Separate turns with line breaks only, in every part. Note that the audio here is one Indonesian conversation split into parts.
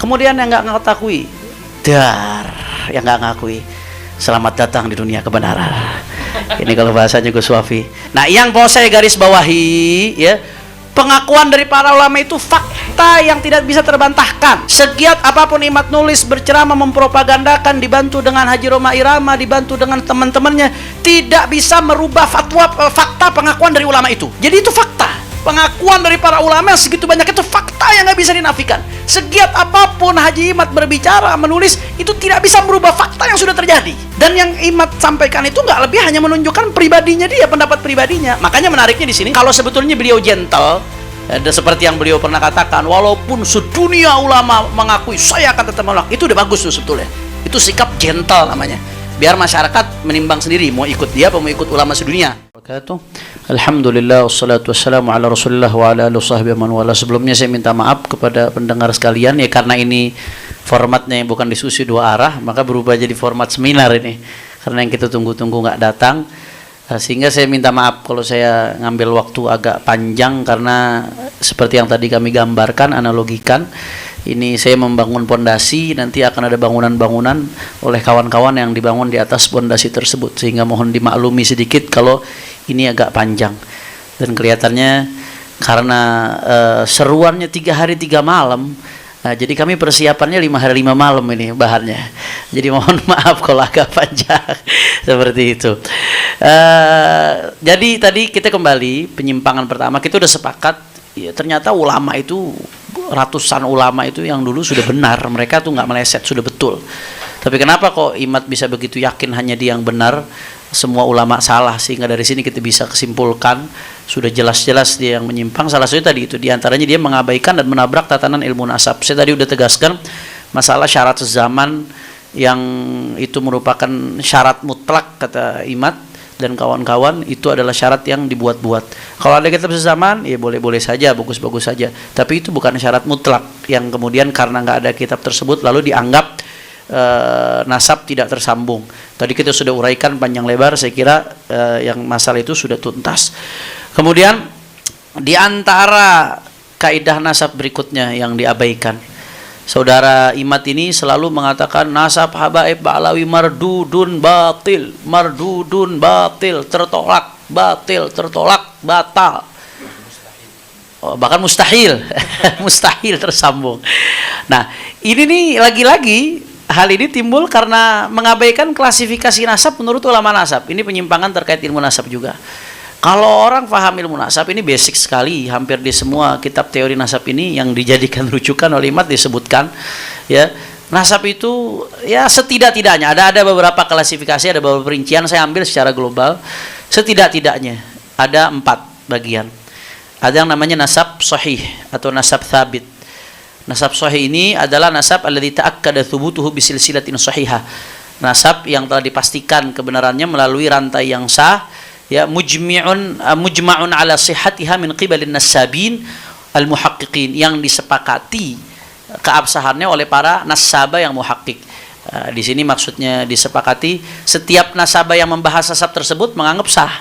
Kemudian yang nggak ngakui, yang nggak ngakui, selamat datang di dunia kebenaran. Ini kalau bahasanya Gus Wafi. Nah, yang mau saya garis bawahi, ya, pengakuan dari para ulama itu fakta yang tidak bisa terbantahkan. Segiat apapun Imad nulis, berceramah, mempropagandakan, dibantu dengan Haji Roma Irama, dibantu dengan teman-temannya, tidak bisa merubah fatwa, fakta pengakuan dari ulama itu. Jadi itu fakta. Pengakuan dari para ulama yang segitu banyak itu fakta yang nggak bisa dinafikan. Segiat apapun Haji Imad berbicara, menulis, itu tidak bisa merubah fakta yang sudah terjadi. Dan yang Imad sampaikan itu nggak lebih hanya menunjukkan pribadinya dia, pendapat pribadinya. Makanya menariknya di sini, kalau sebetulnya beliau gentle, seperti yang beliau pernah katakan, walaupun sedunia ulama mengakui saya akan tetap menolak, itu udah bagus tuh sebetulnya. Itu sikap gentle namanya. Biar masyarakat menimbang sendiri mau ikut dia apa mau ikut ulama sedunia. Alhamdulillah wassalatu wassalamu ala Rasulillah wa ala alihi wasahbihi man wala. Sebelumnya saya minta maaf kepada pendengar sekalian ya, karena ini formatnya yang bukan diskusi dua arah, maka berubah jadi format seminar ini. Karena yang kita tunggu-tunggu nggak datang, sehingga saya minta maaf kalau saya ngambil waktu agak panjang, karena seperti yang tadi kami gambarkan, analogikan, ini saya membangun pondasi, nanti akan ada bangunan-bangunan oleh kawan-kawan yang dibangun di atas pondasi tersebut, sehingga mohon dimaklumi sedikit kalau ini agak panjang. Dan kelihatannya karena seruannya 3 hari 3 malam, jadi kami persiapannya 5 hari 5 malam ini bahannya. Jadi mohon maaf kalau agak panjang seperti itu. Jadi tadi kita kembali penyimpangan pertama, kita udah sepakat ya, ternyata ulama itu, ratusan ulama itu yang dulu sudah benar, mereka tuh nggak meleset, sudah betul. Tapi kenapa kok Imad bisa begitu yakin hanya dia yang benar, semua ulama salah? Sehingga dari sini kita bisa kesimpulkan sudah jelas-jelas dia yang menyimpang. Salah satunya tadi itu, diantaranya dia mengabaikan dan menabrak tatanan ilmu nasab. Saya tadi udah tegaskan masalah syarat zaman yang itu merupakan syarat mutlak kata Imad dan kawan-kawan, itu adalah syarat yang dibuat-buat. Kalau ada kitab sezaman, ya boleh-boleh saja, bagus-bagus saja. Tapi itu bukan syarat mutlak yang kemudian karena nggak ada kitab tersebut lalu dianggap nasab tidak tersambung. Tadi kita sudah uraikan panjang lebar, saya kira yang masalah itu sudah tuntas. Kemudian di antara kaidah nasab berikutnya yang diabaikan, Saudara Imad ini selalu mengatakan nasab habaib ba'alawi mardudun batil, tertolak, batal. Bahkan mustahil. Mustahil tersambung. Nah, ini nih lagi-lagi hal ini timbul karena mengabaikan klasifikasi nasab menurut ulama nasab. Ini penyimpangan terkait ilmu nasab juga. Kalau orang paham ilmu nasab, ini basic sekali, hampir di semua kitab teori nasab ini yang dijadikan rujukan oleh Imad disebutkan, ya, nasab itu ya setidak-tidaknya ada beberapa klasifikasi, ada beberapa perincian, saya ambil secara global. Setidak-tidaknya ada 4 bagian. Ada yang namanya nasab sahih atau nasab thabit. Nasab sahih ini adalah nasab alladzi ta'akkada thubutuhu bisilsilatin sahihah. Nasab yang telah dipastikan kebenarannya melalui rantai yang sah, ya, mujma'un ala sihhatiha min qibalin nasabin al-muhaqqiqin, yang disepakati keabsahannya oleh para nasabah yang muhakkik. Di sini maksudnya disepakati setiap nasabah yang membahas nasab tersebut menganggap sah.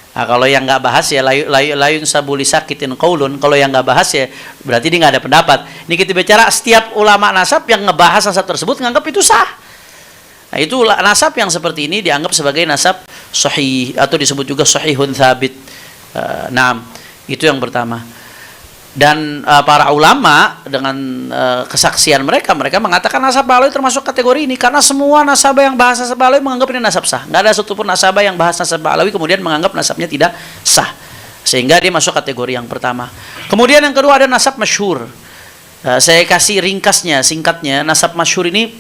Kalau yang nggak bahas ya layun sabuli sakitin qaulun, kalau yang nggak bahas ya berarti dia nggak ada pendapat. Ini kita bicara setiap ulama nasab yang ngebahas nasab tersebut menganggap itu sah. Nah, itu nasab yang seperti ini dianggap sebagai nasab sahih atau disebut juga sahihun thabit. Nah, itu yang pertama. Dan para ulama dengan kesaksian mereka mengatakan nasab ba'alawi termasuk kategori ini, karena semua nasabah yang bahas nasab ba'alawi menganggap ini nasab sah. Nggak ada satupun nasabah yang bahas nasab ba'alawi kemudian menganggap nasabnya tidak sah, sehingga dia masuk kategori yang pertama. Kemudian yang kedua ada nasab masyhur. Saya kasih ringkasnya, singkatnya. Nasab masyhur ini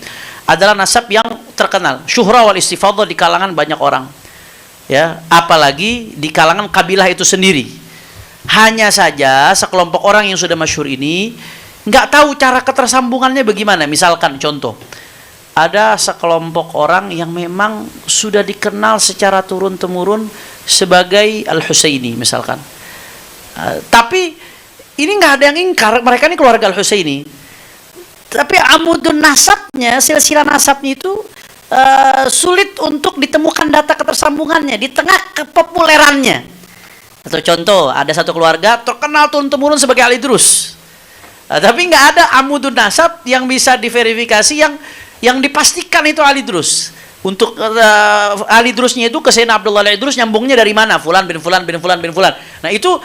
adalah nasab yang terkenal, syuhra wal istifadhah di kalangan banyak orang, ya, apalagi di kalangan kabilah itu sendiri. Hanya saja sekelompok orang yang sudah masyhur ini nggak tahu cara ketersambungannya bagaimana. Misalkan contoh, ada sekelompok orang yang memang sudah dikenal secara turun-temurun sebagai Al-Husaini misalkan, tapi ini nggak ada yang ingkar mereka ini keluarga Al-Husaini, tapi amudun nasabnya, silsilah nasabnya itu sulit untuk ditemukan data ketersambungannya di tengah kepopulerannya. Atau contoh, ada satu keluarga terkenal turun-temurun sebagai Al-Idrus. Tapi nggak ada amudun nasab yang bisa diverifikasi yang dipastikan itu ahli drus. Untuk ahli drusnya itu ke Sayyidina Abdullah al-Idrus nyambungnya dari mana? Fulan bin Fulan bin Fulan bin Fulan. Nah itu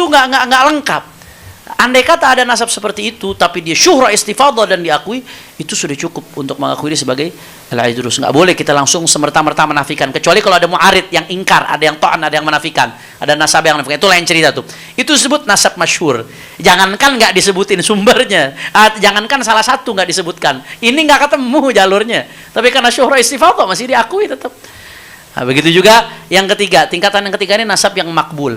nggak lengkap. Andai kata ada nasab seperti itu, tapi dia syuhra istifadah dan diakui, itu sudah cukup untuk mengakui dia sebagai al-Idrus. Nggak boleh kita langsung semerta-merta menafikan. Kecuali kalau ada mu'arid yang ingkar, ada yang to'an, ada yang menafikan, ada nasab yang menafikan. Itu lain cerita tuh. Itu disebut nasab masyhur. Jangankan nggak disebutin sumbernya, jangankan salah satu nggak disebutkan. Ini nggak ketemu jalurnya. Tapi karena syuhra istifadah masih diakui tetap. Nah, begitu juga yang ketiga, tingkatan yang ketiga ini nasab yang makbul.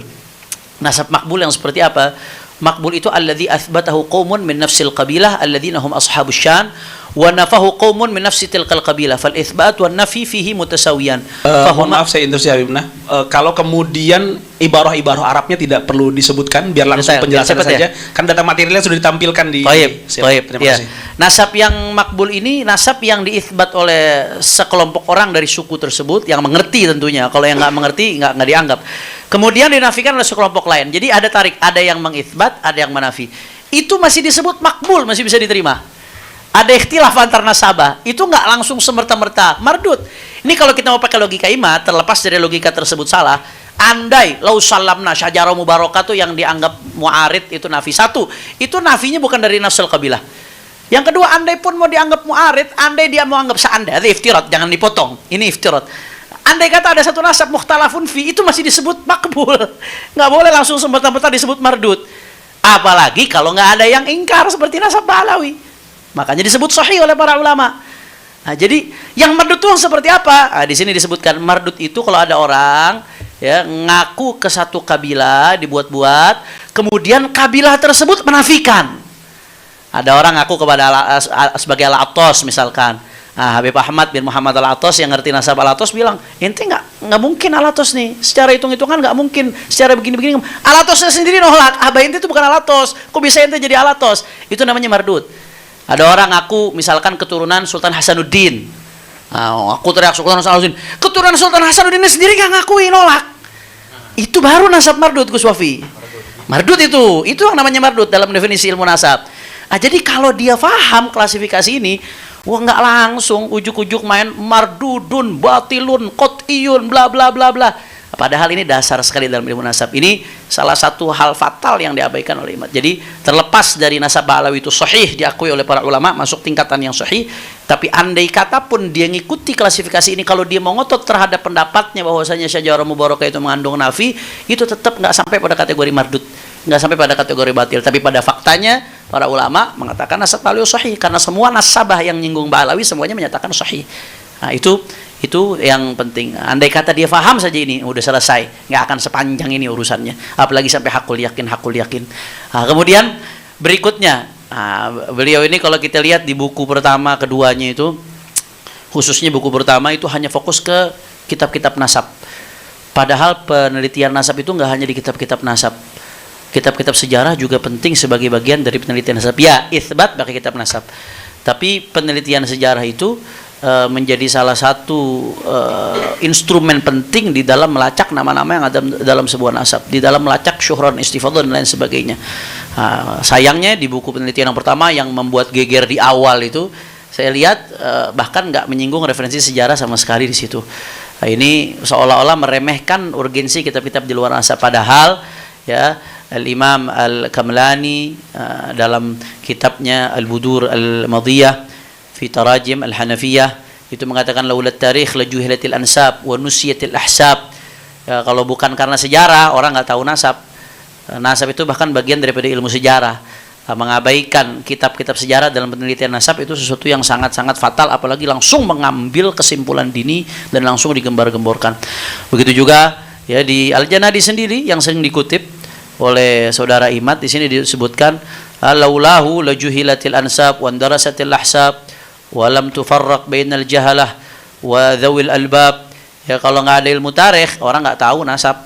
Nasab makbul yang seperti apa? Makbul itu alladzi athbatahu qaumun min nafsil qabilah alladzina hum ashabus syan wa nafahu qaumun min nafsi tilkal qabilah fal itsbat wan nafi fihi mutasawiyan.
Maaf saya interupsi Habibna. Kalau kemudian ibarah-ibarah Arabnya tidak perlu disebutkan, biar langsung penjelasan saja. Kan data materialnya sudah ditampilkan di.
Baik. Terima kasih. Nasab yang makbul ini nasab yang diitsbat oleh sekelompok orang dari suku tersebut yang mengerti tentunya. Kalau yang nggak mengerti nggak dianggap. Kemudian dinafikan oleh sekelompok lain. Jadi ada ada yang mengitsbat, ada yang menafi. Itu masih disebut makbul, masih bisa diterima. Ada ikhtilaf antar nasabah. Itu nggak langsung semerta-merta mardud. Ini kalau kita mau pakai logika imat, terlepas dari logika tersebut salah. Andai lau salamna syajarah mubarakah itu yang dianggap mu'arid itu nafi. Satu, itu nafinya bukan dari nafsul qabilah. Yang kedua, andai pun mau dianggap mu'arid, andai dia mau anggap seandainya, itu iftirat, jangan dipotong. Ini iftirat. Andai kata ada satu nasab mukhtalafun fi, itu masih disebut makbul. Nggak boleh langsung semerta-merta disebut mardud. Apalagi kalau nggak ada yang ingkar seperti nasab Ba'alawi. Makanya disebut sahih oleh para ulama. Nah, jadi yang mardud itu seperti apa? Nah, di sini disebutkan mardud itu kalau ada orang ya ngaku ke satu kabilah dibuat-buat, kemudian kabilah tersebut menafikan. Ada orang ngaku kepada sebagai Al-Attas misalkan. Habib Ahmad bin Muhammad Al-Attas yang ngerti nasab Al-Attas bilang, ente nggak mungkin Al-Attas nih, secara hitung-hitungan nggak mungkin, secara begini-begini. Al-Attasnya sendiri nolak, abah ente itu bukan Al-Attas, kok bisa ente jadi Al-Attas? Itu namanya mardud. Ada orang aku misalkan keturunan Sultan Hasanuddin, aku teriak Sultan Hasanuddin, keturunan Sultan Hasanuddin sendiri nggak ngakui, nolak. Itu baru nasab mardud, Gus Wafi. Mardud itu yang namanya mardud dalam definisi ilmu nasab. Jadi kalau dia paham klasifikasi ini, wah nggak langsung ujuk-ujuk main mardudun, batilun, qot'iyun, bla bla bla bla. Padahal ini dasar sekali dalam ilmu nasab. Ini salah satu hal fatal yang diabaikan oleh umat. Jadi terlepas dari nasab Ba'alawi itu sahih diakui oleh para ulama, masuk tingkatan yang sahih. Tapi andai kata pun dia ngikuti klasifikasi ini, kalau dia mau ngotot terhadap pendapatnya bahwasanya syajarah mubarakah itu mengandung nafi, itu tetap nggak sampai pada kategori mardud, nggak sampai pada kategori batil. Tapi pada faktanya para ulama mengatakan nasab Ba'alawi sahih, karena semua nasabah yang nyinggung Ba'alawi semuanya menyatakan sahih. Nah, itu yang penting. Andai kata dia faham saja ini udah selesai, nggak akan sepanjang ini urusannya. Apalagi sampai hakul yakin. Nah, kemudian berikutnya, beliau ini kalau kita lihat di buku pertama keduanya itu, khususnya buku pertama itu hanya fokus ke kitab-kitab nasab. Padahal penelitian nasab itu nggak hanya di kitab-kitab nasab. Kitab-kitab sejarah juga penting sebagai bagian dari penelitian nasab. Ya, itsbat pakai kitab nasab. Tapi penelitian sejarah itu menjadi salah satu instrumen penting di dalam melacak nama-nama yang ada dalam sebuah nasab, di dalam melacak syuhran istifadah dan lain sebagainya. Sayangnya di buku penelitian yang pertama yang membuat geger di awal itu, saya lihat bahkan nggak menyinggung referensi sejarah sama sekali di situ. Ini seolah-olah meremehkan urgensi kitab-kitab di luar nasab. Padahal ya Al-Imam Al-Kamlani dalam kitabnya Al-Budur Al-Madiyah fi Tarajim Al-Hanafiyah itu mengatakan laulat tarikh lajuhilatil ansab wa nusiyatil ahsab. Ya, kalau bukan karena sejarah orang nggak tahu nasab. Nasab itu bahkan bagian daripada ilmu sejarah. Mengabaikan kitab-kitab sejarah dalam penelitian nasab itu sesuatu yang sangat-sangat fatal, apalagi langsung mengambil kesimpulan dini dan langsung digembar-gemborkan. Begitu juga ya di Al-Janadi sendiri yang sering dikutip oleh saudara Imad, di sini disebutkan laulahu lajuhilatil ansab wa darasatil ahsab walam tufarraq bainal jahalah wa dzawil albab. Ya kalau nggak ada ilmu tarikh, orang nggak tahu nasab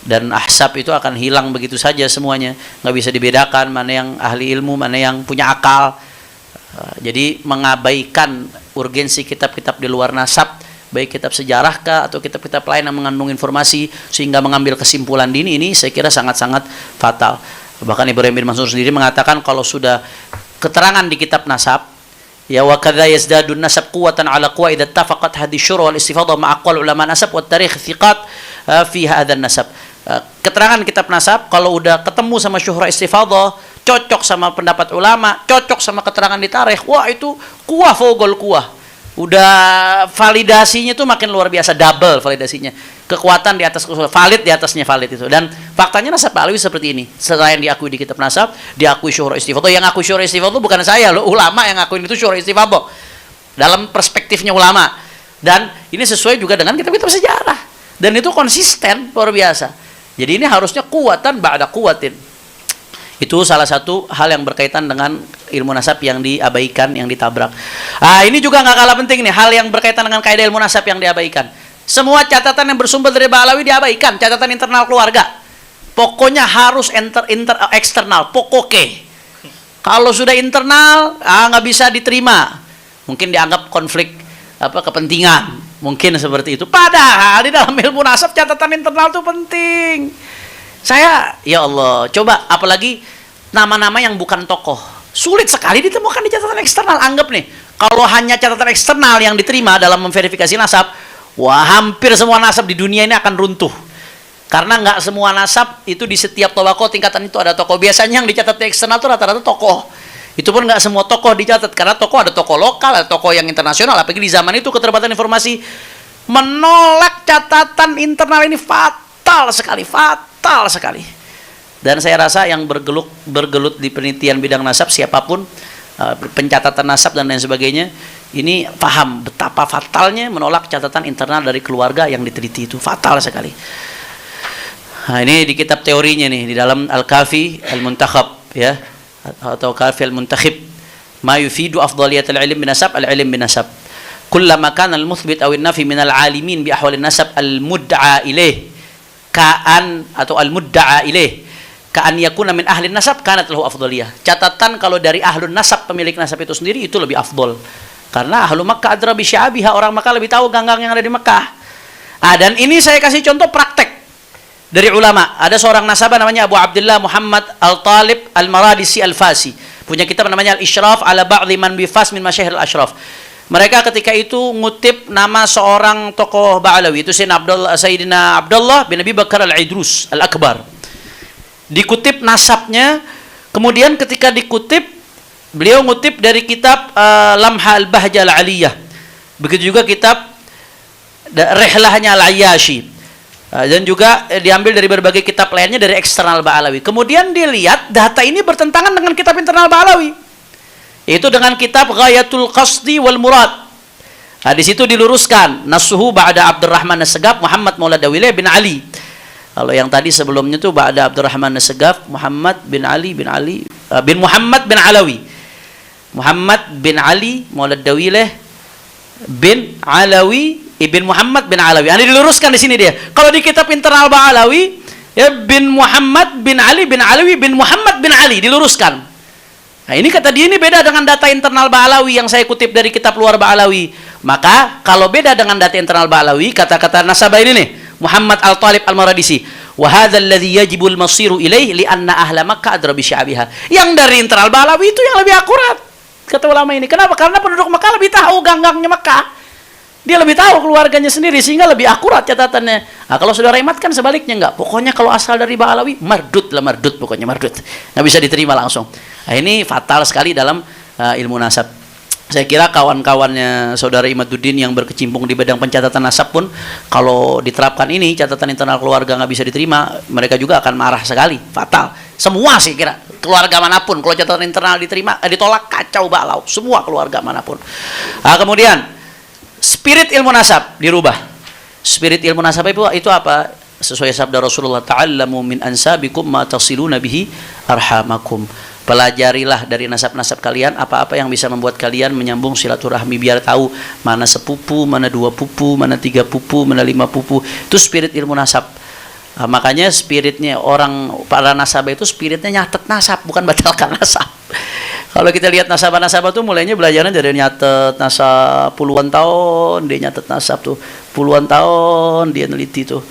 dan ahsab itu akan hilang begitu saja semuanya, nggak bisa dibedakan mana yang ahli ilmu, mana yang punya akal. Jadi mengabaikan urgensi kitab-kitab di luar nasab, baik kitab sejarah kah atau kitab-kitab lain yang mengandung informasi sehingga mengambil kesimpulan dini, ini saya kira sangat-sangat fatal. Bahkan Ibrahim bin Mansur sendiri mengatakan kalau sudah keterangan di kitab nasab, ya wa kadza yazdadun nasab quwwatan ala quwa idza ittafaqat hadhihi syura wal istifadha ma aqwal ulama nasab wa tarikh thiqat fi hadzal nasab. Keterangan kitab nasab kalau udah ketemu sama syuhra istifadha, cocok sama pendapat ulama, cocok sama keterangan di tarikh, wah itu kuah fogol kuah. Udah validasinya tuh makin luar biasa, double validasinya. Kekuatan di atas valid, di atasnya valid itu. Dan faktanya nasab Ba'alawi seperti ini. Selain diakui di kitab nasab, diakui syuhra istifadha. Yang akui syuhra istifadha bukan saya loh, ulama yang ngakuin itu syuhra istifadha. Dalam perspektifnya ulama. Dan ini sesuai juga dengan kitab-kitab sejarah. Dan itu konsisten, luar biasa. Jadi ini harusnya kuatan ba'da kuwatin. Itu salah satu hal yang berkaitan dengan ilmu nasab yang diabaikan, yang ditabrak. Ini juga nggak kalah penting nih, hal yang berkaitan dengan kaidah ilmu nasab yang diabaikan. Semua catatan yang bersumber dari Ba'alawi diabaikan, catatan internal keluarga. Pokoknya harus eksternal, pokoknya. Kalau sudah internal, nggak bisa diterima. Mungkin dianggap konflik kepentingan, mungkin seperti itu. Padahal di dalam ilmu nasab catatan internal itu penting. Saya, ya Allah, coba apalagi nama-nama yang bukan tokoh. Sulit sekali ditemukan di catatan eksternal. Anggap nih, kalau hanya catatan eksternal yang diterima dalam memverifikasi nasab, wah hampir semua nasab di dunia ini akan runtuh. Karena nggak semua nasab itu di setiap tobako tingkatan itu ada tokoh. Biasanya yang dicatat di eksternal itu rata-rata tokoh. Itu pun nggak semua tokoh dicatat. Karena tokoh ada tokoh lokal, ada tokoh yang internasional. Apalagi di zaman itu keterbatasan informasi. Menolak catatan internal ini fatal sekali. Dan saya rasa yang bergelut di penelitian bidang nasab siapapun, pencatatan nasab dan lain sebagainya, ini paham betapa fatalnya menolak catatan internal dari keluarga yang diteliti itu, fatal sekali. Nah, ini di kitab teorinya nih, di dalam Al-Kafi Al-Muntakhab ya, atau Kafi Al-Muntakhib, ma yufidu afdaliyat al-ilm bin nasab al-ilm bin nasab. Kullama kana al-muthbit aw an-nafi min al-alimin bi ahwal an-nasab al-mud'a ilaih atau al-mudda'a ilaih ka'an yakuna min ahli nasab kanat lahu afdaliyah. Catatan kalau dari ahlun nasab, pemilik nasab itu sendiri, itu lebih afdol. Karena ahlu Makkah adra bi sya'abiha, orang Makkah lebih tahu ganggang yang ada di Makkah. Dan ini saya kasih contoh praktek dari ulama. Ada seorang nasabah namanya Abu Abdullah Muhammad Al-Talib Al-Maradisi Al-Fasi. Punya kitab namanya Al-Ishraf ala ba'dhi man bifas min masyahir al-ashraf. Mereka ketika itu ngutip nama seorang tokoh Ba'alawi, itu Sayyidina Abdullah bin Abi Bakar Al-Idrus Al-Akbar. Dikutip nasabnya, kemudian ketika dikutip, beliau ngutip dari kitab Lamha Al-Bahja Al-Aliyah. Begitu juga kitab Rihlahnya Al-Ayyashi. Dan juga diambil dari berbagai kitab lainnya dari eksternal Ba'alawi. Kemudian dilihat data ini bertentangan dengan kitab internal Ba'alawi. Itu dengan kitab Ghayatul Qasdi wal Murad. Di situ diluruskan nasuhu ba'da Abdurrahman As-Segaf Muhammad Maulad Dawileh bin Ali. Kalau yang tadi sebelumnya itu ba'da Abdurrahman As-Segaf Muhammad bin Ali bin Muhammad bin Alawi. Muhammad bin Ali Maulad Dawileh bin Alawi ibn Muhammad bin Alawi. Ini diluruskan di sini dia. Kalau di kitab internal Ba'alawi ya bin Muhammad bin Ali bin Alawi bin Muhammad bin Ali, diluruskan. Nah, ini kata dia ini beda dengan data internal Ba'alawi yang saya kutip dari kitab luar Ba'alawi. Maka kalau beda dengan data internal Ba'alawi, kata-kata nasabah ini nih, Muhammad Al-Talib Al-Maradisi, wa hadzal ladzi yajibu al-masiru ilaih li anna ahla Makkah adra bi sya'biha. Yang dari internal Ba'alawi itu yang lebih akurat. Kata ulama ini. Kenapa? Karena penduduk Makkah lebih tahu ganggangnya Makkah. Dia lebih tahu keluarganya sendiri sehingga lebih akurat catatannya. Kalau saudara Imat kan sebaliknya enggak. Pokoknya kalau asal dari Ba'alawi mardut, pokoknya mardut. Nggak bisa diterima langsung. Ini fatal sekali dalam ilmu nasab. Saya kira kawan-kawannya saudara Imaduddin yang berkecimpung di bidang pencatatan nasab pun kalau diterapkan ini catatan internal keluarga nggak bisa diterima, mereka juga akan marah sekali, fatal. Semua saya kira keluarga manapun kalau catatan internal diterima ditolak, kacau balau semua keluarga manapun. Kemudian spirit ilmu nasab dirubah. Spirit ilmu nasab itu apa? Sesuai sabda Rasulullah, ta'allamu min ansabikum ma tasiluna bihi arhamakum. Pelajarilah dari nasab-nasab kalian apa-apa yang bisa membuat kalian menyambung silaturahmi, biar tahu mana sepupu, mana 2 pupu, mana 3 pupu, mana 5 pupu. Itu spirit ilmu nasab. Makanya spiritnya para nasabah itu spiritnya nyatet nasab, bukan batalkan nasab. Kalau kita lihat nasabah-nasabah tuh mulainya belajarnya dari nyatet nasab puluhan tahun, dia nyatet nasab tuh puluhan tahun dia neliti tuh.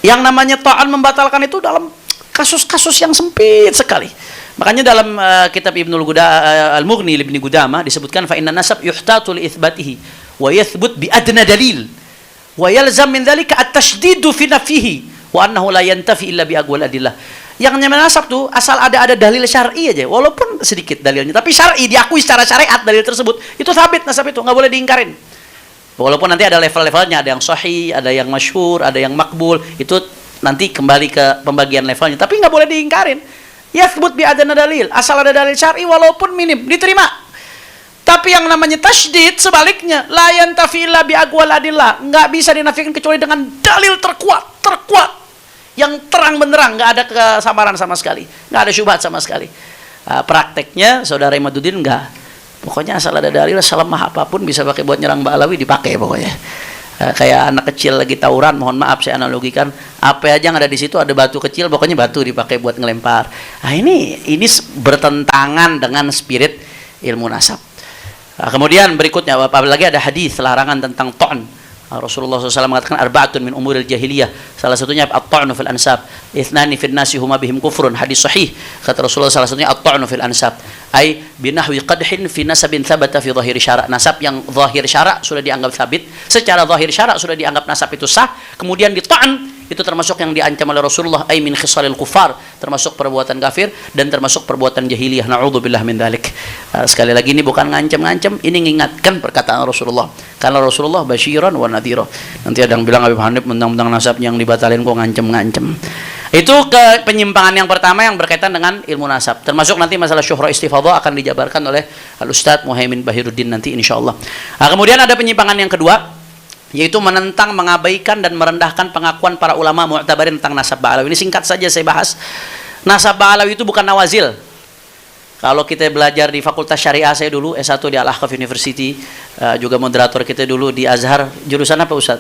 Yang namanya ta'an membatalkan itu dalam kasus-kasus yang sempit sekali. Makanya dalam kitab Al-Mughni Ibnu Qudamah disebutkan fa inna nasab yuhtatu li itsbatihi wa yathbut bi adna dalil wa yalzam min dzalika at-tashdidu fi nafihi wa annahu la yantafi illa bi aqwal adillah. Yang namanya nasab tuh asal ada dalil syar'i aja, walaupun sedikit dalilnya, tapi syar'i diakui secara syariat dalil tersebut, itu sabit nasab itu, nggak boleh diingkarin. Walaupun nanti ada level-levelnya, ada yang sahih, ada yang masyhur, ada yang makbul, itu nanti kembali ke pembagian levelnya, tapi nggak boleh diingkarin. Yathbut bi adna dalil, asal ada dalil syar'i walaupun minim, diterima. Tapi yang namanya tasydid sebaliknya, la yantafi illa bi aqwal adillah, nggak bisa dinafikan kecuali dengan dalil terkuat yang terang benderang, nggak ada kesamaran sama sekali, nggak ada syubhat sama sekali. Prakteknya saudara Imaduddin nggak, pokoknya asal ada dalil, selemah apapun bisa pakai buat nyerang Mbak Alawi, dipakai pokoknya. Kayak anak kecil lagi tawuran, mohon maaf saya analogikan, apa aja yang ada di situ, ada batu kecil, pokoknya batu dipakai buat ngelempar. Nah, ini bertentangan dengan spirit ilmu nasab. Kemudian berikutnya, apalagi ada hadis larangan tentang ta'n. Rasulullah SAW mengatakan arba'atun min umuril jahiliyah, salah satunya at-ta'nu fil ansab, ithnani fil nasi huma bihim kufrun, hadis sahih. Kata Rasulullah salah satunya at-ta'nu fil ansab, ay binahwi qadhin fi nasabin thabata fi dhahir syara', nasab yang zahir syara' sudah dianggap sabit, secara zahir syara' sudah dianggap nasab itu sah, kemudian dita'n, itu termasuk yang diancam oleh Rasulullah, ay min khisalil kufar, termasuk perbuatan kafir dan termasuk perbuatan jahiliyah, na'udzubillah min dzalik. Sekali lagi ini bukan ngancam-ngancam, ini mengingatkan perkataan Rasulullah, karena Rasulullah basyiran wa nadhira. Nanti ada yang bilang Habib Hanif mentang-mentang nasab yang dibatalin kok ngancam-ngancam. Itu ke penyimpangan yang pertama yang berkaitan dengan ilmu nasab, termasuk nanti masalah syuhra istifadhah akan dijabarkan oleh Al-Ustadz Muhaimin Bahiruddin nanti insyaallah. Kemudian ada penyimpangan yang kedua, yaitu menentang, mengabaikan dan merendahkan pengakuan para ulama mu'tabarin tentang nasab Ba'alawi. Ini singkat saja saya bahas. Nasab Ba'alawi itu bukan nawazil. Kalau kita belajar di Fakultas Syariah, saya dulu S1 di Al-Ahqaf University, juga moderator kita dulu di Azhar, jurusan apa Ustaz?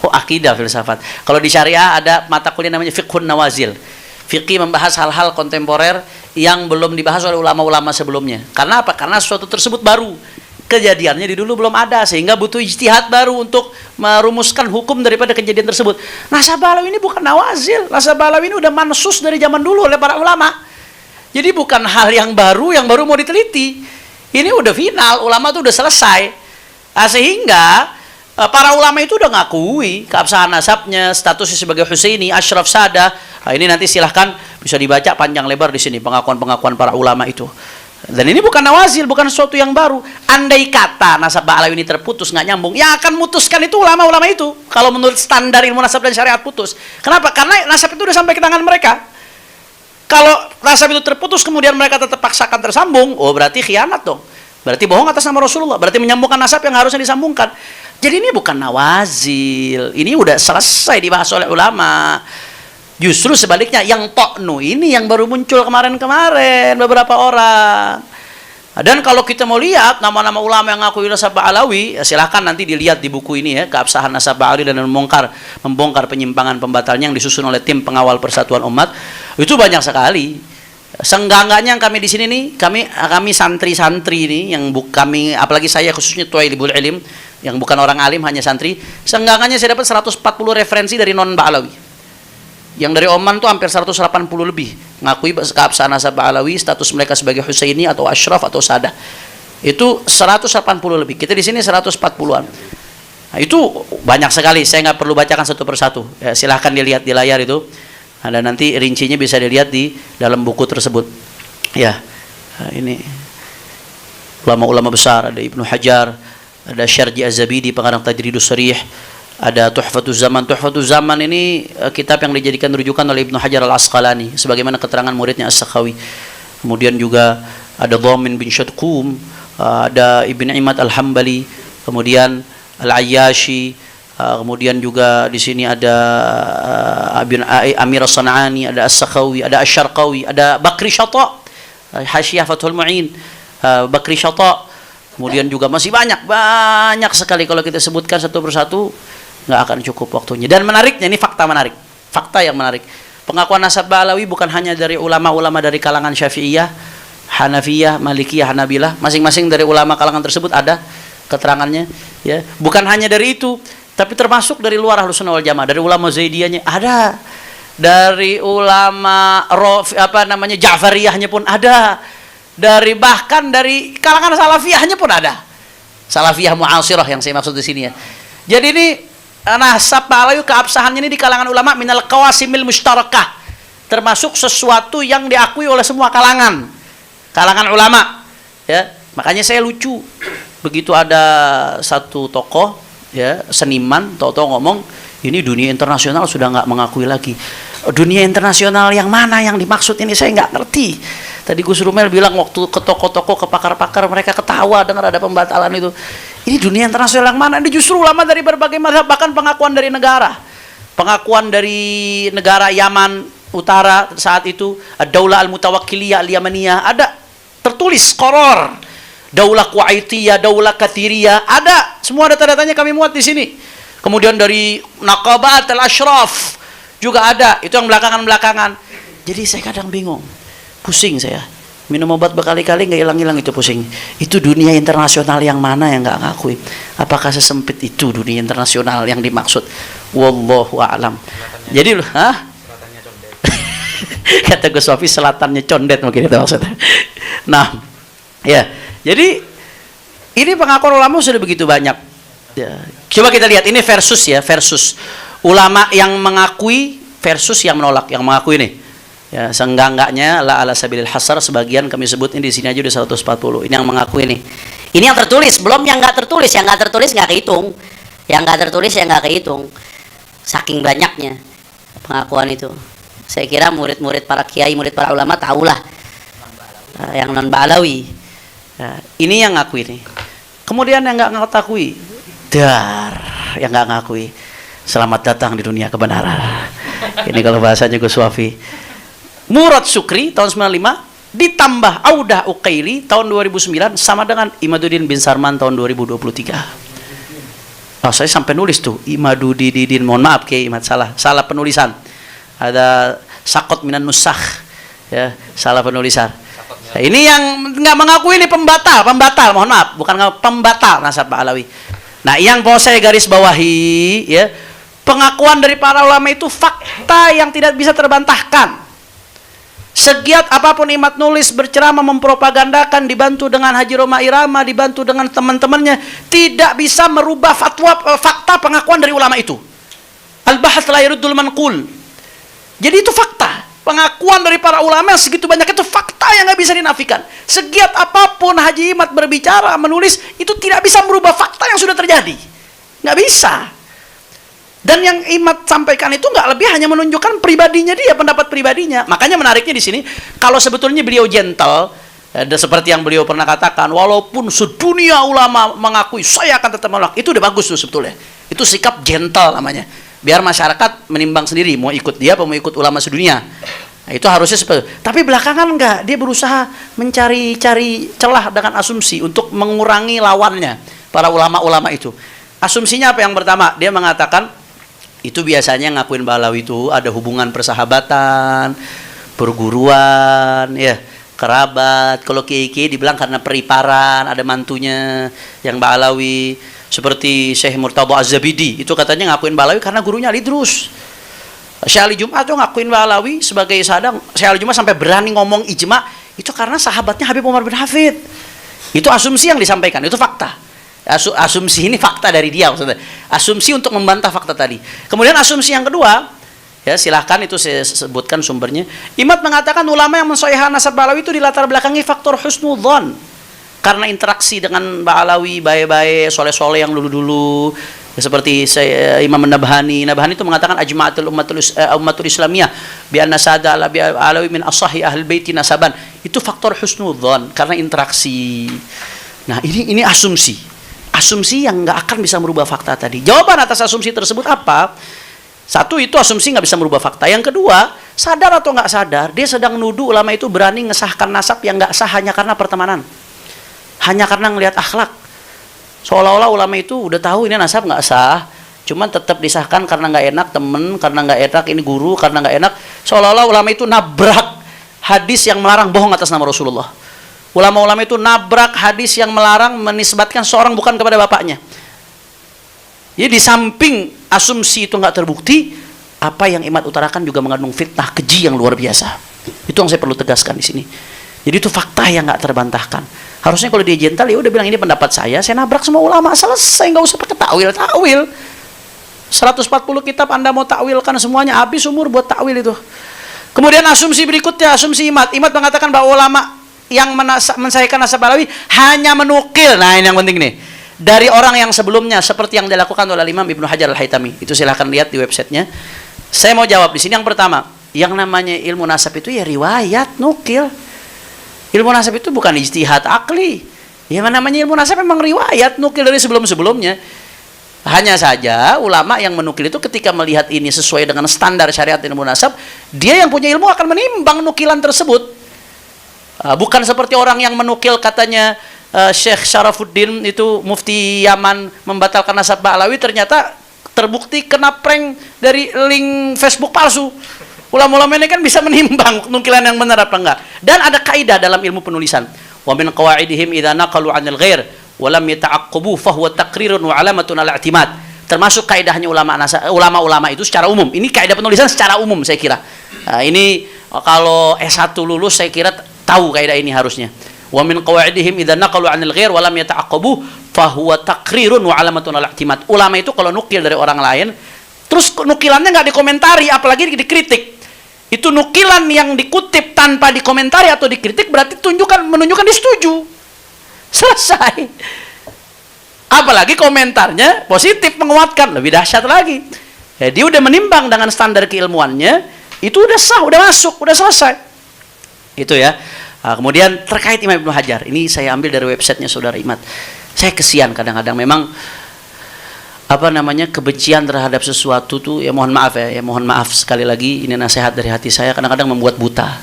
Akidah filsafat. Kalau di Syariah ada mata kuliah namanya Fiqhun Nawazil. Fiqih membahas hal-hal kontemporer yang belum dibahas oleh ulama-ulama sebelumnya. Karena apa? Karena sesuatu tersebut baru. Kejadiannya di dulu belum ada, sehingga butuh ijtihad baru untuk merumuskan hukum daripada kejadian tersebut. Nasab Ba'alawi ini bukan nawazil. Nasab Ba'alawi ini udah mansus dari zaman dulu oleh para ulama. Jadi bukan hal yang baru mau diteliti. Ini udah final, ulama itu udah selesai. Sehingga para ulama itu udah ngakui keabsahan nasabnya, statusnya sebagai Husaini, Ashraf Sada. Ini nanti silahkan bisa dibaca panjang lebar di sini pengakuan-pengakuan para ulama itu. Dan ini bukan nawazil, bukan sesuatu yang baru. Andai kata nasab Ba'alawi ini terputus, nggak nyambung, yang akan memutuskan itu ulama-ulama itu. Kalau menurut standar ilmu nasab dan syariat putus. Kenapa? Karena nasab itu udah sampai ke tangan mereka. Kalau nasab itu terputus, kemudian mereka tetap paksakan tersambung, oh berarti khianat dong. Berarti bohong atas nama Rasulullah. Berarti menyambungkan nasab yang harusnya disambungkan. Jadi ini bukan nawazil. Ini udah selesai dibahas oleh ulama. Justru sebaliknya, yang ta'nu ini yang baru muncul kemarin-kemarin beberapa orang. Dan kalau kita mau lihat nama-nama ulama yang ngaku nasab Ba'alawi, ya silahkan nanti dilihat di buku ini ya, keabsahan nasab Ba'alawi dan membongkar penyimpangan pembatalnya yang disusun oleh tim pengawal persatuan umat. Itu banyak sekali. Seenggak-enggaknya yang kami di sini nih, kami santri-santri ini yang kami, apalagi saya khususnya Tuailibul Ilim yang bukan orang alim, hanya santri, seenggak-enggaknya saya dapat 140 referensi dari non Ba'alawi. Yang dari Oman tuh hampir 180 lebih ngakui keabsahan nasab Ba'alawi, status mereka sebagai Husaini atau Ashraf atau Sada. Itu 180 lebih. Kita di sini 140-an. Nah, itu banyak sekali. Saya nggak perlu bacakan satu persatu. Ya, silahkan dilihat di layar itu. Ada nanti rincinya bisa dilihat di dalam buku tersebut. Ya, ini ulama-ulama besar, ada Ibnu Hajar, ada Syarji Az-Zabidi pengarang Tajridus Sharih, ada Tuhfatuz Zaman. Tuhfatuz Zaman ini kitab yang dijadikan rujukan oleh Ibnu Hajar Al-Asqalani sebagaimana keterangan muridnya As-Sakhawi. Kemudian juga ada Dhamin bin Syadqum, ada Ibn Imad Al-Hambali, kemudian Al-Ayyashi, kemudian juga di sini ada Amir As-San'ani, ada As-Sakhawi, ada Asy-Syarqawi, ada Bakri Syata, Hasyiyah Fathul Mu'in, Bakri Syata. Kemudian juga masih banyak sekali kalau kita sebutkan satu persatu nggak akan cukup waktunya. Dan menariknya, ini fakta menarik, fakta yang menarik. Pengakuan nasab Ba'alawi bukan hanya dari ulama-ulama dari kalangan Syafi'iyah, Hanafiyah, Malikiyah, Hanabilah. Masing-masing dari ulama kalangan tersebut ada keterangannya. Ya, bukan hanya dari itu, tapi termasuk dari luar Ahlussunnah wal Jamaah, dari ulama Zaidiyahnya ada. dari ulama Ja'fariyahnya pun ada, bahkan dari kalangan salafiyahnya pun ada. Salafiyah mu'asirah yang saya maksud di sini ya. Jadi ini nasab Pak Alawi keabsahannya ini di kalangan ulama minal qawasimil mustarakah, termasuk sesuatu yang diakui oleh semua kalangan ulama ya. Makanya saya lucu begitu ada satu tokoh ya, seniman tahu-tahu ngomong ini dunia internasional sudah nggak mengakui lagi. Dunia internasional yang mana yang dimaksud ini saya nggak ngerti. Tadi Gus Rumel bilang waktu ke toko-toko, ke pakar-pakar, mereka ketawa dengar ada pembatalan itu. Ini dunia internasional yang mana? Ini justru ulama dari berbagai mazhab, bahkan pengakuan dari negara. Pengakuan dari negara Yaman Utara saat itu, Ad-Daulah Al-Mutawakkiliyah Al-Yamaniyah, ada tertulis Qoror. Daulah Kuwaitiyah, Daulah Kathiriyah, ada. Semua data-datanya kami muat di sini. Kemudian dari Naqabat Al-Ashraf juga ada, itu yang belakangan-belakangan. Jadi saya kadang bingung, pusing saya. Minum obat berkali-kali nggak hilang-hilang itu pusing. Itu dunia internasional yang mana yang nggak ngakui? Apakah sesempit itu dunia internasional yang dimaksud? Wallahu a'lam. Jadi loh, kata Gus Sofi selatannya condet mungkin itu maksudnya. Nah, ya. Jadi ini pengakuan ulama sudah begitu banyak. Ya. Coba kita lihat ini versus ulama yang mengakui versus yang menolak. Yang mengakui nih, ya seenggak-enggaknya la ala sabilil hasar, sebagian kami sebut ini di sini aja udah 140. Ini yang mengakui nih. Ini yang tertulis, belum yang nggak tertulis. Yang nggak tertulis nggak kehitung. Yang nggak tertulis yang nggak kehitung. Saking banyaknya pengakuan itu. Saya kira murid-murid para kiai, murid para ulama tahulah. Yang non Ba'alawi. Nah, ini yang ngakui nih. Kemudian yang nggak ngakui, yang nggak ngakui. Selamat datang di dunia kebenaran. Ini kalau bahasanya Gus Wafi. Murad Sukri tahun 95 ditambah Audah Uqaili tahun 2009 sama dengan Imaduddin bin Sarman tahun 2023. Oh, saya sampai nulis tuh Imaduddin, mohon maaf Kiai Imad, salah penulisan. Ada sakot minan nusakh ya, salah penulisan. Nah, ini yang nggak mengakui ini pembatal, mohon maaf, bukan pembatal nasab Ba'alawi. Nah, yang mau saya garis bawahi ya, pengakuan dari para ulama itu fakta yang tidak bisa terbantahkan. Segiat apapun Imad nulis, berceramah, mempropagandakan, dibantu dengan Haji Roma Irama, dibantu dengan teman-temannya, tidak bisa merubah fakta pengakuan dari ulama itu. Al-bahath la yaruddul manqul. Jadi itu fakta. Pengakuan dari para ulama yang segitu banyak itu fakta yang nggak bisa dinafikan. Segiat apapun Haji Imad berbicara, menulis, itu tidak bisa merubah fakta yang sudah terjadi. Nggak bisa. Dan yang Imad sampaikan itu nggak lebih hanya menunjukkan pribadinya dia, pendapat pribadinya. Makanya menariknya di sini, kalau sebetulnya beliau gentle, seperti yang beliau pernah katakan, walaupun sedunia ulama mengakui, saya akan tetap menolak. Itu udah bagus tuh sebetulnya. Itu sikap gentle namanya. Biar masyarakat menimbang sendiri mau ikut dia apa mau ikut ulama sedunia. Nah, itu harusnya seperti itu. Tapi belakangan enggak, dia berusaha mencari celah dengan asumsi untuk mengurangi lawannya, para ulama-ulama itu. Asumsinya apa yang pertama? Dia mengatakan itu biasanya ngakuin Ba'alawi itu ada hubungan persahabatan, perguruan, ya, kerabat. Kalau kiai-kiai dibilang karena periparan, ada mantunya yang Ba'alawi. Seperti Syekh Murtadha Az-Zabidi, itu katanya ngakuin Ba'alawi karena gurunya Ali Idrus. Syekh Ali Jum'ah tuh ngakuin Ba'alawi sebagai sadang. Syekh Ali Jum'ah sampai berani ngomong ijma, itu karena sahabatnya Habib Umar bin Hafid. Itu asumsi yang disampaikan, itu fakta. Asumsi ini fakta dari dia maksudnya. Asumsi untuk membantah fakta tadi. Kemudian asumsi yang kedua, ya silahkan itu saya sebutkan sumbernya. Imad mengatakan ulama yang mensahihkan nasab Ba'alawi itu dilatar belakangi faktor husnudzon. Karena interaksi dengan Ba'alawi, baik-baik, soleh-soleh yang dulu-dulu, ya, seperti Imam Nabhani itu mengatakan ajma'atul ummatul islamiyah bi anna sada Ba'alawi min asahi ahli baiti nasaban. Itu faktor husnudzon karena interaksi. Nah, ini asumsi yang nggak akan bisa merubah fakta tadi. Jawaban atas asumsi tersebut apa? Satu, itu asumsi nggak bisa merubah fakta. Yang kedua, sadar atau nggak sadar, dia sedang nuduh ulama itu berani ngesahkan nasab yang nggak sah hanya karena pertemanan. Hanya karena ngelihat akhlak. Seolah-olah ulama itu udah tahu ini nasab nggak sah, cuman tetap disahkan karena nggak enak temen, karena nggak enak ini guru, karena nggak enak. Seolah-olah ulama itu nabrak hadis yang melarang bohong atas nama Rasulullah. Ulama-ulama itu nabrak hadis yang melarang menisbatkan seorang bukan kepada bapaknya. Jadi di samping asumsi itu nggak terbukti, apa yang Imad utarakan juga mengandung fitnah keji yang luar biasa. Itu yang saya perlu tegaskan di sini. Jadi itu fakta yang nggak terbantahkan. Harusnya kalau dia gentle, ya udah bilang ini pendapat saya nabrak semua ulama, selesai, nggak usah pakai takwil. 140 kitab Anda mau takwilkan semuanya, habis umur buat takwil itu. Kemudian asumsi berikutnya, asumsi Imad mengatakan bahwa ulama yang mensahihkan nasab Alawi hanya menukil, nah ini yang penting nih, dari orang yang sebelumnya seperti yang dilakukan oleh Imam Ibnu Hajar Al-Haytami. Itu silahkan lihat di websitenya. Saya mau jawab di sini. Yang pertama, yang namanya ilmu nasab itu ya riwayat, nukil. Ilmu nasab itu bukan ijtihad akli. Yang namanya ilmu nasab memang riwayat, nukil dari sebelum-sebelumnya. Hanya saja ulama yang menukil itu ketika melihat ini sesuai dengan standar syariat ilmu nasab, dia yang punya ilmu akan menimbang nukilan tersebut. Bukan seperti orang yang menukil katanya Syekh Syarafuddin itu mufti Yaman membatalkan nasab Ba'alawi, ternyata terbukti kena prank dari link Facebook palsu. Ulama-ulama ini kan bisa menimbang nukilan yang benar apa enggak. Dan ada kaidah dalam ilmu penulisan. Wa min qawaidihim idza naqalu 'anil ghair wa lam yata'aqqabu fa huwa taqrirun wa 'alamatun 'ala i'timad. Termasuk kaidahnya ulama-ulama itu secara umum. Ini kaidah penulisan secara umum saya kira. Ini kalau S1 lulus saya kira tahu kaidah ini harusnya. Wa min qawaidihim idza naqalu 'anil ghair wa lam yata'aqqabu fa huwa taqrirun wa 'alamatun 'ala i'timad. Ulama itu kalau nukil dari orang lain, terus nukilannya nggak dikomentari, apalagi dikritik. Itu nukilan yang dikutip tanpa dikomentari atau dikritik berarti menunjukkan dia setuju. Selesai. Apalagi komentarnya positif, menguatkan, lebih dahsyat lagi. Ya, dia udah menimbang dengan standar keilmuannya, itu udah sah, udah masuk, udah selesai. Itu ya. Nah, kemudian terkait Imam Ibnu Hajar, ini saya ambil dari websitenya Saudara Imad. Saya kesian kadang-kadang memang kebencian terhadap sesuatu tuh ya mohon maaf sekali lagi, ini nasihat dari hati saya, kadang-kadang membuat buta.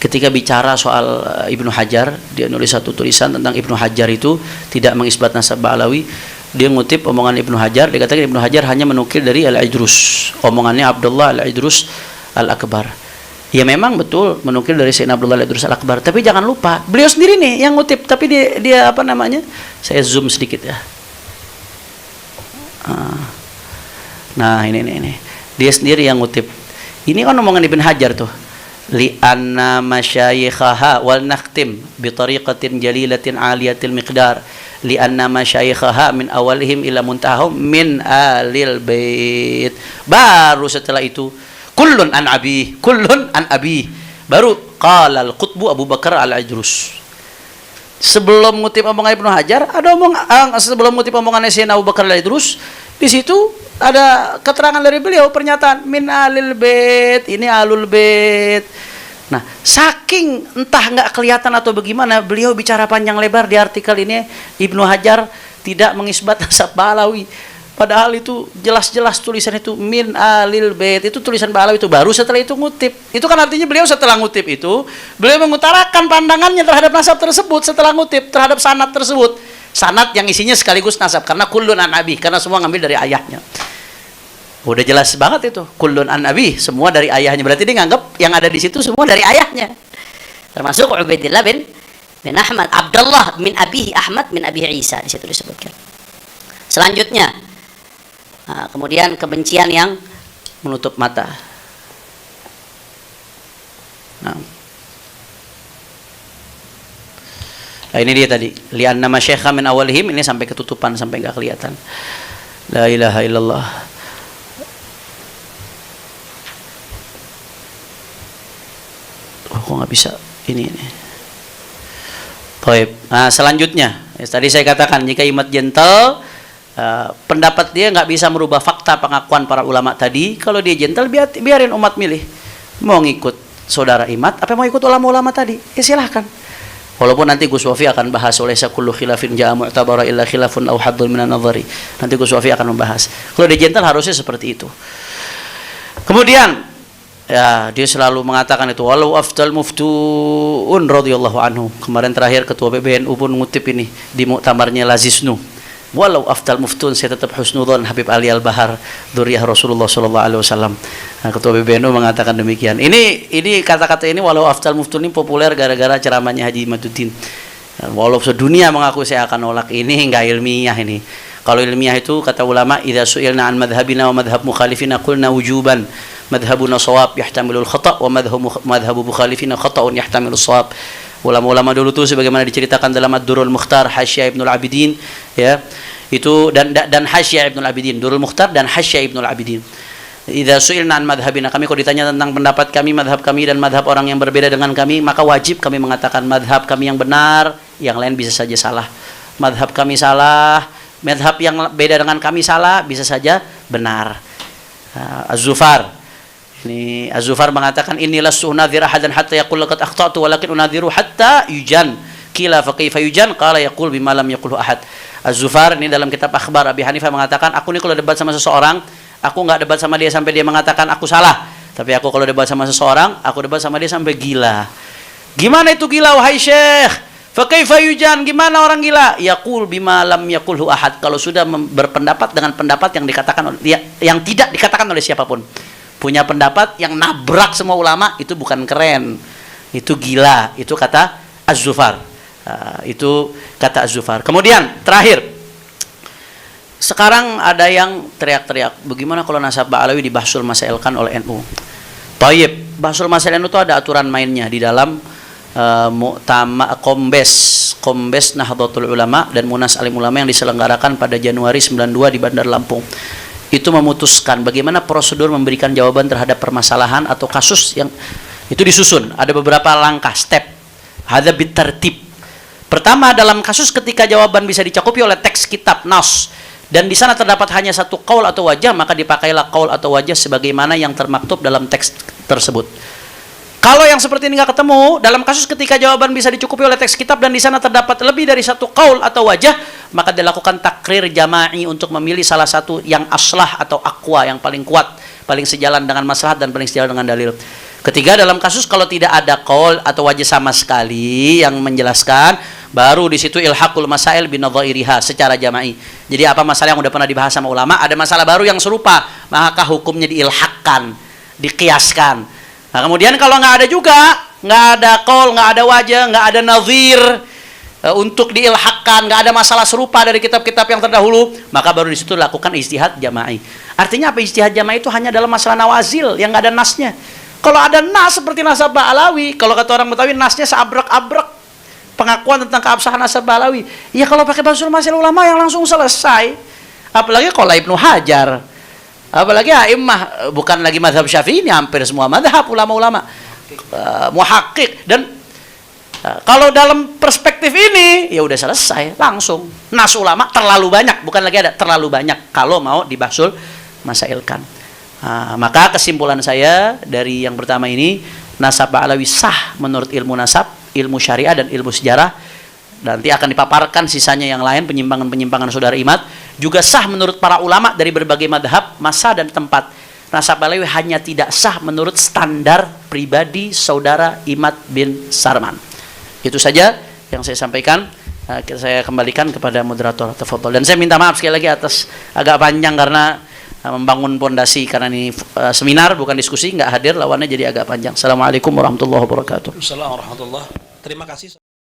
Ketika bicara soal Ibnu Hajar, dia nulis satu tulisan tentang Ibnu Hajar itu tidak mengisbat nasab Ba'alawi. Dia ngutip omongan Ibnu Hajar, dia katakan Ibnu Hajar hanya menukil dari Al-Idrus, omongannya Abdullah Al-Idrus Al-Akbar. Ya memang betul menukil dari Sayyidina Abdullah Al-Idrus Al-Akbar, tapi jangan lupa beliau sendiri nih yang ngutip, tapi dia saya zoom sedikit ya. Nah ini dia sendiri yang ngutip. Ini kan omongan Ibn Hajar tuh. Li'anna masyayikhaha wal nakhtim bi tariqatin jalilatin aliyatil miqdar. Li'anna masyayikhaha min awalihim ila muntahum min alil bait. Baru setelah itu kullun an abi. Baru qala al-Qutbu Abu Bakar Al-Idrus. Sebelum ngutip omongan Ibnu Hajar, sebelum ngutip omongan Sayyidina Abu Bakar Al-Idrus, di situ ada keterangan dari beliau, pernyataan min alil bait, ini alul bait. Nah, saking entah nggak kelihatan atau bagaimana, beliau bicara panjang lebar di artikel ini, Ibnu Hajar tidak mengisbat nasab Ba'alawi. Padahal itu jelas-jelas tulisan itu min alil bait, itu tulisan Ba'alawi itu baru setelah itu ngutip. Itu kan artinya beliau setelah ngutip itu, beliau mengutarakan pandangannya terhadap nasab tersebut setelah ngutip, terhadap sanad tersebut. Sanad yang isinya sekaligus nasab, karena kullun an abi, karena semua ngambil dari ayahnya. Udah jelas banget itu, kullun an abi, semua dari ayahnya. Berarti dia nganggap yang ada di situ semua dari ayahnya. Termasuk Ubaidillah bin Ahmad, Abdullah min abihi Ahmad min abihi Isa, di situ disebutkan. Selanjutnya, kemudian kebencian yang menutup mata. Nah, ini dia tadi. Li'anna masyayikha min awalihim, ini sampai ketutupan, sampai enggak kelihatan. La ilaha illallah. Kok nggak bisa ini. Baik. Nah, selanjutnya, tadi saya katakan jika Imad gentle, pendapat dia nggak bisa merubah fakta pengakuan para ulama tadi. Kalau dia gentle, biarin umat milih. Mau ngikut saudara Imad, apa mau ikut ulama-ulama tadi? Ya silahkan. Walaupun nanti Gus Wafi akan bahas oleh kullu khilafin ja'a mu'tabara illa khilafun aw haddun minan nadhari. Nanti Gus Wafi akan membahas. Kalau dia gentle harusnya seperti itu. Kemudian ya, dia selalu mengatakan itu walau afdal muftuun radhiyallahu anhu. Kemarin terakhir ketua PBNU pun ngutip ini di muktamarnya Lazisnu. Walau afdal muftun, saya tetap husnudzon Habib Ali Al-Bahar, dzurriyyah Rasulullah sallallahu alaihi wasallam. Nah, ketua PBNU mengatakan demikian. Ini kata-kata ini walau afdal muftun ini populer gara-gara ceramahnya Haji Imaduddin. Walau sedunia mengaku saya akan nolak ini, enggak ilmiah ini. Kalau ilmiah itu kata ulama, idza su'ilna an madhhabina wa madhhab mukhalifina qulna wujuban. Madhhabuna shawab yahtamilul khata' wa madhhabu mukhalifina khata'un yahtamilus shawab. Ulama-ulama dulu tuh sebagaimana diceritakan dalam Ad-Durrul Mukhtar Hasyah Ibnul Abidin, ya. Itu dan Hasyah Ibnul Abidin, Durrul Mukhtar dan Hasyah Ibnul Abidin. Idza su'ilna an madhhabina, kami kalau ditanya tentang pendapat kami, madhab kami dan madhab orang yang berbeda dengan kami, maka wajib kami mengatakan madhab kami yang benar, yang lain bisa saja salah. Madhab kami salah, madhab yang beda dengan kami salah, bisa saja benar. Az-Zufar, ini Az-Zufar mengatakan, inilah su'nadhir ahadan hatta yaqul laqad akhta'tu walakin unadhiru hatta yujan. Qila fa kaifa yujan? Qala yaqul bima lam yaqulhu ahad. Az-Zufar ini dalam kitab Akhbar Abi Hanifah mengatakan, aku ini kalau debat sama seseorang, aku nggak debat sama dia sampai dia mengatakan aku salah. Tapi aku kalau debat sama seseorang, aku debat sama dia sampai gila. Gimana itu gila, wahai Syekh? Fa kaifa yujan? Gimana orang gila? Yaqul bima lam yaqulhu ahad. Kalau sudah berpendapat dengan pendapat yang dikatakan yang tidak dikatakan oleh siapapun. Punya pendapat yang nabrak semua ulama, itu bukan keren. Itu gila. Itu kata Az-Zufar. Itu kata Az-Zufar. Kemudian terakhir, sekarang ada yang teriak-teriak, bagaimana kalau nasab Ba'alawi dibahsul masailkan oleh NU? Tayyib, bahsul masail NU itu ada aturan mainnya di dalam Kombes Nahdlatul Ulama dan Munas Alim Ulama yang diselenggarakan pada Januari 92 di Bandar Lampung. Itu memutuskan bagaimana prosedur memberikan jawaban terhadap permasalahan atau kasus yang itu disusun. Ada beberapa langkah, step. Hadza bitartib. Pertama, dalam kasus ketika jawaban bisa dicakupi oleh teks kitab nas dan di sana terdapat hanya satu qaul atau wajah, maka dipakailah qaul atau wajah sebagaimana yang termaktub dalam teks tersebut. Kalau yang seperti ini nggak ketemu, dalam kasus ketika jawaban bisa dicukupi oleh teks kitab dan di sana terdapat lebih dari satu qaul atau wajah, maka dilakukan takrir jama'i untuk memilih salah satu yang aslah atau aqwa, yang paling kuat, paling sejalan dengan maslahat dan paling sejalan dengan dalil. Ketiga, dalam kasus kalau tidak ada qaul atau wajah sama sekali yang menjelaskan, baru di situ ilhaqul masail binadhairiha secara jama'i. Jadi apa masalah yang udah pernah dibahas sama ulama, ada masalah baru yang serupa, maka hukumnya diilhaqkan, dikiaskan. Nah, kemudian kalau nggak ada juga, nggak ada qaul, nggak ada wajah, nggak ada nazir untuk diilhaqkan, nggak ada masalah serupa dari kitab-kitab yang terdahulu, maka baru di situ lakukan ijtihad jama'i. Artinya apa ijtihad jama'i itu hanya dalam masalah nawazil yang nggak ada nasnya. Kalau ada nas seperti nasab Ba'alawi, kalau kata orang Betawi nasnya seabrek-abrek pengakuan tentang keabsahan nasab Ba'alawi. Ya kalau pakai bahsul masail ulama yang langsung selesai. Apalagi kalau Ibnu Hajar. Apalagi a'immah, bukan lagi mazhab Syafi'i, ini hampir semua mazhab ulama-ulama muhaqqiq. Dan kalau dalam perspektif ini ya udah selesai langsung. Nas ulama terlalu banyak, bukan lagi ada, terlalu banyak kalau mau dibahsul masailkan. Maka kesimpulan saya dari yang pertama ini, nasab Ba'alawi sah menurut ilmu nasab, ilmu syariah dan ilmu sejarah. Nanti akan dipaparkan sisanya yang lain, penyimpangan-penyimpangan saudara Imad. Juga sah menurut para ulama dari berbagai madhab, masa dan tempat. Nasab Ba'alawi hanya tidak sah menurut standar pribadi saudara Imad bin Sarman. Itu saja yang saya sampaikan. Saya kembalikan kepada moderator. Tafadhol. Dan saya minta maaf sekali lagi atas agak panjang karena membangun pondasi, karena ini seminar bukan diskusi, nggak hadir lawannya jadi agak panjang. Assalamualaikum warahmatullahi wabarakatuh.
Assalamualaikum warahmatullahi. Terima kasih.